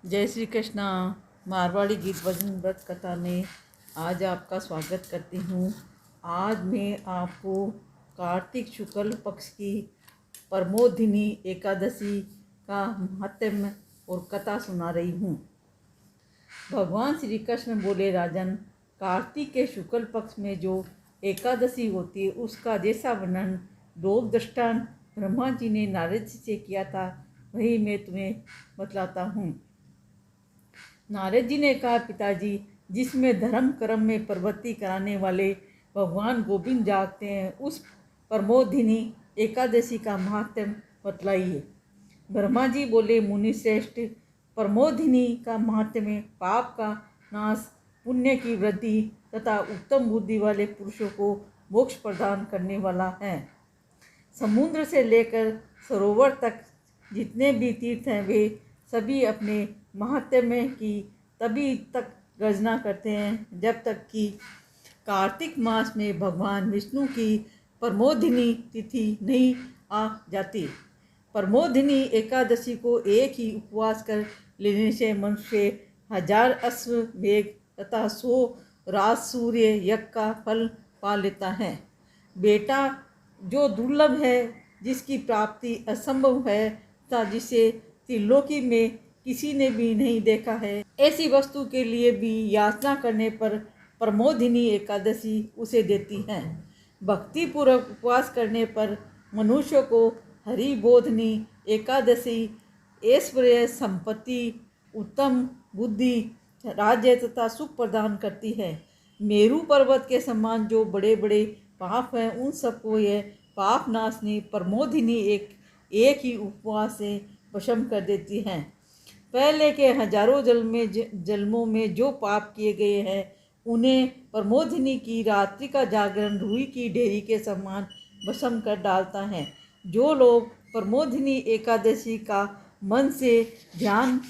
जय श्री कृष्णा। मारवाड़ी गीत भजन व्रत कथा में आज आपका स्वागत करती हूँ। आज मैं आपको कार्तिक शुक्ल पक्ष की प्रमोदिनी एकादशी का महात्म्य और कथा सुना रही हूँ। भगवान श्री कृष्ण बोले, राजन, कार्तिक के शुक्ल पक्ष में जो एकादशी होती है उसका जैसा वर्णन लोक दृष्टांत ब्रह्मा जी ने नारद जी से किया था वही मैं तुम्हें बतलाता हूँ। नारद जी ने कहा, पिताजी, जिसमें धर्म कर्म में प्रवृत्ति कराने वाले भगवान गोविंद जागते हैं उस प्रमोदिनी एकादशी का महात्म्य बतलाइए। ब्रह्मा जी बोले, मुनि श्रेष्ठ, प्रमोदिनी का महात्म्य पाप का नाश, पुण्य की वृद्धि तथा उत्तम बुद्धि वाले पुरुषों को मोक्ष प्रदान करने वाला है। समुद्र से लेकर सरोवर तक जितने भी तीर्थ हैं वे सभी अपने महात्म्य की तभी तक गर्जना करते हैं जब तक कि कार्तिक मास में भगवान विष्णु की प्रमोदिनी तिथि नहीं आ जाती। प्रमोदिनी एकादशी को एक ही उपवास कर लेने से मनुष्य 1000 अश्वमेघ तथा 100 राज सूर्य यज्ञ का फल पा लेता है। बेटा जो दुर्लभ है, जिसकी प्राप्ति असंभव है तथा जिसे त्रिलोकी में किसी ने भी नहीं देखा है, ऐसी वस्तु के लिए भी याचना करने पर प्रमोदिनी एकादशी उसे देती है। भक्ति पूर्वक उपवास करने पर मनुष्य को हरि बोधनी एकादशी ऐश्वर्य, संपत्ति, उत्तम बुद्धि, राज्य तथा सुख प्रदान करती है। मेरू पर्वत के समान जो बड़े बड़े पाप हैं उन सबको यह पाप नाशनी प्रमोदिनी एक ही उपवास से वशम कर देती है। पहले के हजारों जन्मों में जो पाप किए गए हैं उन्हें प्रमोदिनी की रात्रि का जागरण रुई की ढेरी के समान वशम कर डालता है। जो लोग प्रमोदिनी एकादशी का मन से ध्यान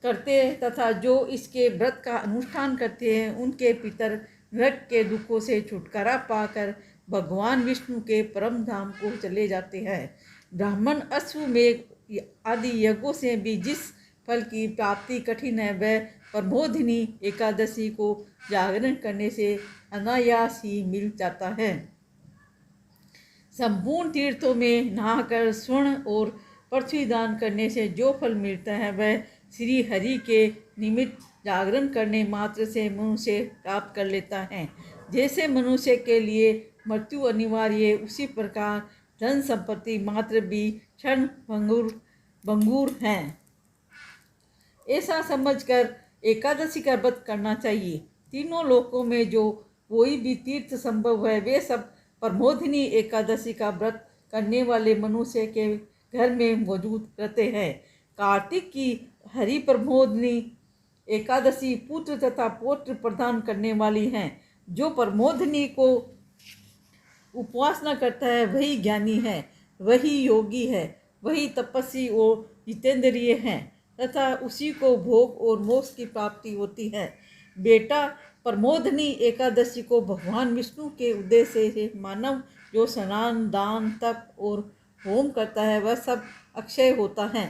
करते हैं तथा जो इसके व्रत का अनुष्ठान करते हैं उनके पितर नरक के दुखों से छुटकारा पाकर भगवान विष्णु के परम धाम को चले जाते हैं। ब्राह्मण अश्वमेघ आदि यज्ञों से भी जिस फल की प्राप्ति कठिन है वह प्रमोदिनी एकादशी को जागरण करने से अनायास ही मिल जाता है। संपूर्ण तीर्थों में नहाकर स्वर्ण और पृथ्वी दान करने से जो फल मिलता है वह श्री हरि के निमित्त जागरण करने मात्र से मनुष्य प्राप्त कर लेता है। जैसे मनुष्य के लिए मृत्यु अनिवार्य उसी प्रकार धन संपत्ति मात्र भी क्षण भंगुर हैं। ऐसा समझकर एकादशी का व्रत करना चाहिए। तीनों लोकों में जो कोई भी तीर्थ संभव है वे सब प्रमोदिनी एकादशी का व्रत करने वाले मनुष्य के घर में मौजूद रहते हैं। कार्तिक की हरि प्रमोदिनी एकादशी पुत्र तथा पौत्र प्रदान करने वाली हैं। जो प्रमोदिनी को उपासना करता है वही ज्ञानी है, वही योगी है, वही तपस्वी और जितेंद्रिय है तथा उसी को भोग और मोक्ष की प्राप्ति होती है। बेटा, प्रमोदिनी एकादशी को भगवान विष्णु के उद्देश्य से मानव जो स्नान, दान, तप और होम करता है वह सब अक्षय होता है।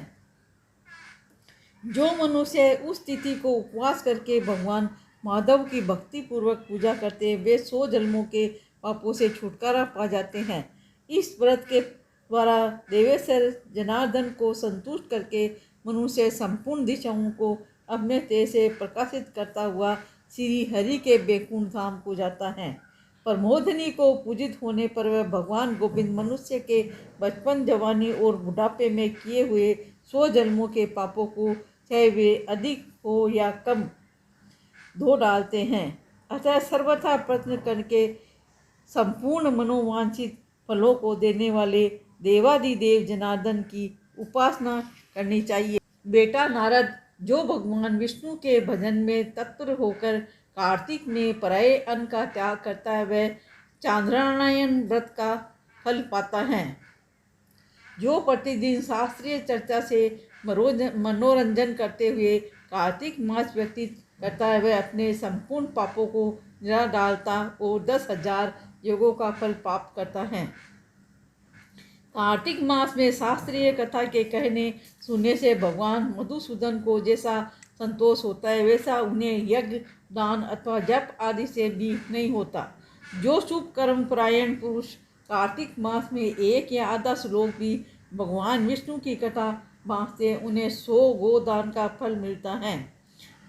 जो मनुष्य उस तिथि को उपवास करके भगवान माधव की भक्ति पूर्वक पूजा करते हैं वे 100 जन्मों के पापों से छुटकारा पा जाते हैं। इस व्रत के द्वारा देवेश्वर जनार्दन को संतुष्ट करके मनुष्य संपूर्ण दिशाओं को अपने तेज से प्रकाशित करता हुआ श्री हरि के बैकुंठ धाम को जाता है। प्रमोदिनी को पूजित होने पर वह भगवान गोविंद मनुष्य के बचपन, जवानी और बुढ़ापे में किए हुए 100 जन्मों के पापों को चाहे वे अधिक हो या कम धो डालते हैं। अतः सर्वथा प्रयत्न करके संपूर्ण मनोवांछित फलों को देने वाले देवादिदेव जनार्दन की उपासना करनी चाहिए। बेटा नारद, जो भगवान विष्णु के भजन में तत्पर होकर कार्तिक में पराये अन्न का त्याग करता है वह चांद्रायण व्रत का फल पाता है। जो प्रतिदिन शास्त्रीय चर्चा से मनोरंजन करते हुए कार्तिक मास व्यतीत करता है वह अपने संपूर्ण पापों को जला डालता और 10,000 योगों का फल प्राप्त करता है। कार्तिक मास में शास्त्रीय कथा के कहने सुनने से भगवान मधुसूदन को जैसा संतोष होता है वैसा उन्हें यज्ञ, दान अथवा जप आदि से भी नहीं होता। जो शुभ कर्म परायण पुरुष कार्तिक मास में एक या आधा श्लोक भी भगवान विष्णु की कथा बाँचते उन्हें 100 गोदान का फल मिलता है।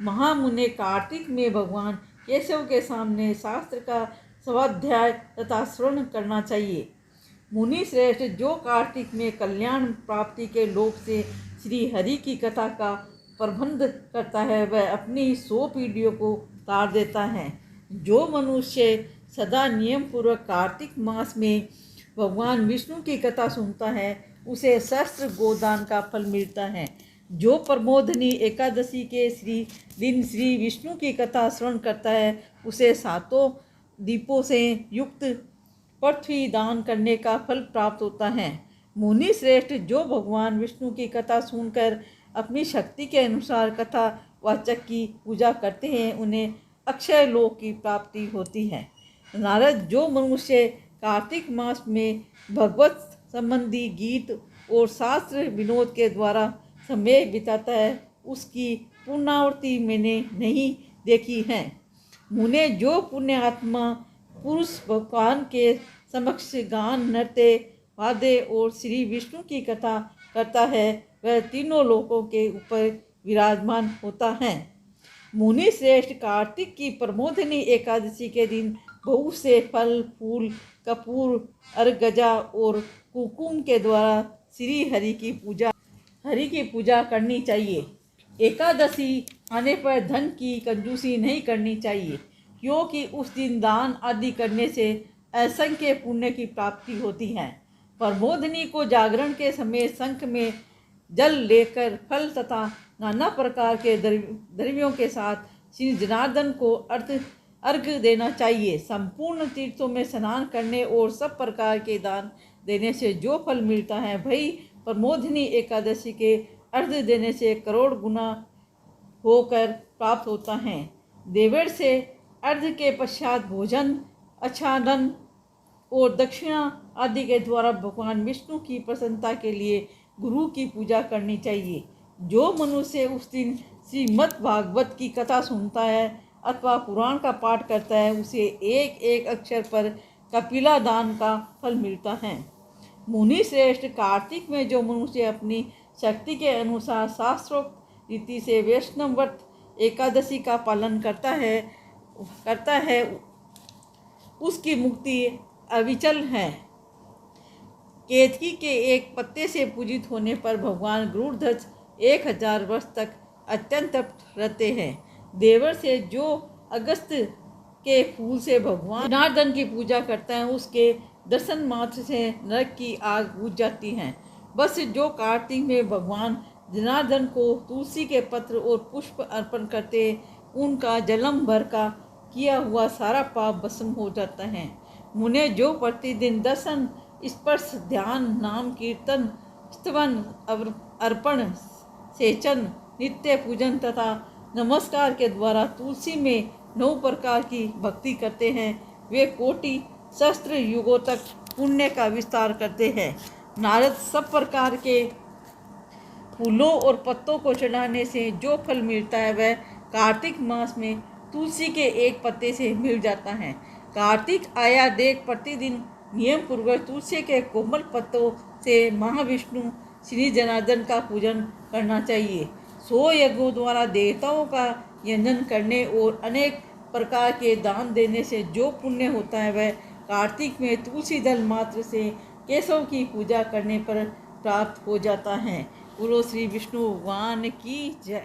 महामुने कार्तिक में भगवान केशव के सामने शास्त्र का स्वाध्याय तथा श्रवण करना चाहिए। मुनि श्रेष्ठ जो कार्तिक में कल्याण प्राप्ति के लोभ से श्री हरि की कथा का प्रबंध करता है वह अपनी 100 पीढ़ियों को तार देता है। जो मनुष्य सदा नियम पूर्वक कार्तिक मास में भगवान विष्णु की कथा सुनता है उसे सहस्त्र गोदान का फल मिलता है। जो प्रमोदनी एकादशी के दिन श्री विष्णु की कथा श्रवण करता है उसे 7 दीपों से युक्त पृथ्वी दान करने का फल प्राप्त होता है। मुनि श्रेष्ठ जो भगवान विष्णु की कथा सुनकर अपनी शक्ति के अनुसार कथा वाचक की पूजा करते हैं उन्हें अक्षय लोक की प्राप्ति होती है। नारद जो मनुष्य कार्तिक मास में भगवत संबंधी गीत और शास्त्र विनोद के द्वारा समय बिताता है उसकी पुण्यावृत्ति मैंने नहीं देखी है। मुने जो पुण्य आत्मा पुरुष भगवान के समक्ष गान, नृत्य, वाद्य और श्री विष्णु की कथा करता है वह तीनों लोकों के ऊपर विराजमान होता है। मुनि श्रेष्ठ कार्तिक की प्रमोदनी एकादशी के दिन बहुत से फल, फूल, कपूर, अर्गजा और कुकुम के द्वारा श्री हरि की पूजा करनी चाहिए। एकादशी आने पर धन की कंजूसी नहीं करनी चाहिए क्योंकि उस दिन दान आदि करने से असंख्य पुण्य की प्राप्ति होती है। प्रमोदनी को जागरण के समय शंख में जल लेकर फल तथा नाना प्रकार के द्रव्यों के साथ श्री जनार्दन को अर्घ्य देना चाहिए। संपूर्ण तीर्थों में स्नान करने और सब प्रकार के दान देने से जो फल मिलता है वही प्रमोदनी एकादशी के अर्घ्य देने से करोड़ गुना होकर प्राप्त होता है। देवेड़ से अर्घ्य के पश्चात भोजन, आच्छादन और दक्षिणा आदि के द्वारा भगवान विष्णु की प्रसन्नता के लिए गुरु की पूजा करनी चाहिए। जो मनुष्य उस दिन श्रीमद् भागवत की कथा सुनता है अथवा पुराण का पाठ करता है उसे एक एक अक्षर पर कपिला दान का फल मिलता है। मुनि श्रेष्ठ कार्तिक में जो मनुष्य अपनी शक्ति के अनुसार शास्त्रोक्त रीति से वैष्णव व्रत एकादशी का पालन करता है उसकी मुक्ति अविचल है। केतकी के एक पत्ते से पूजित होने पर भगवान गरुड़ध्वज 1000 वर्ष तक अत्यंत तृप्त रहते हैं। देवर से जो अगस्त के फूल से भगवान जनार्दन की पूजा करता है उसके दर्शन मात्र से नरक की आग बुझ जाती है। बस जो कार्तिक में भगवान जनार्दन को तुलसी के पत्र और पुष्प अर्पण करते उनका जन्म भर का किया हुआ सारा पाप भस्म हो जाता है। मुने जो प्रतिदिन दर्शन, स्पर्श, ध्यान, नाम कीर्तन, स्तवन, अर्पण, सेचन, नित्य पूजन तथा नमस्कार के द्वारा तुलसी में 9 प्रकार की भक्ति करते हैं वे कोटि सहस्त्र युगों तक पुण्य का विस्तार करते हैं। नारद सब प्रकार के फूलों और पत्तों को चढ़ाने से जो फल मिलता है वह कार्तिक मास में तुलसी के एक पत्ते से मिल जाता है। कार्तिक आया देख प्रतिदिन नियम पूर्वक तुलसी के कोमल पत्तों से महाविष्णु श्री जनार्दन का पूजन करना चाहिए। 100 यज्ञों द्वारा देवताओं का यजन करने और अनेक प्रकार के दान देने से जो पुण्य होता है वह कार्तिक में तुलसी दल मात्र से केशव की पूजा करने पर प्राप्त हो जाता है। बोलो श्री विष्णु भगवान की जय।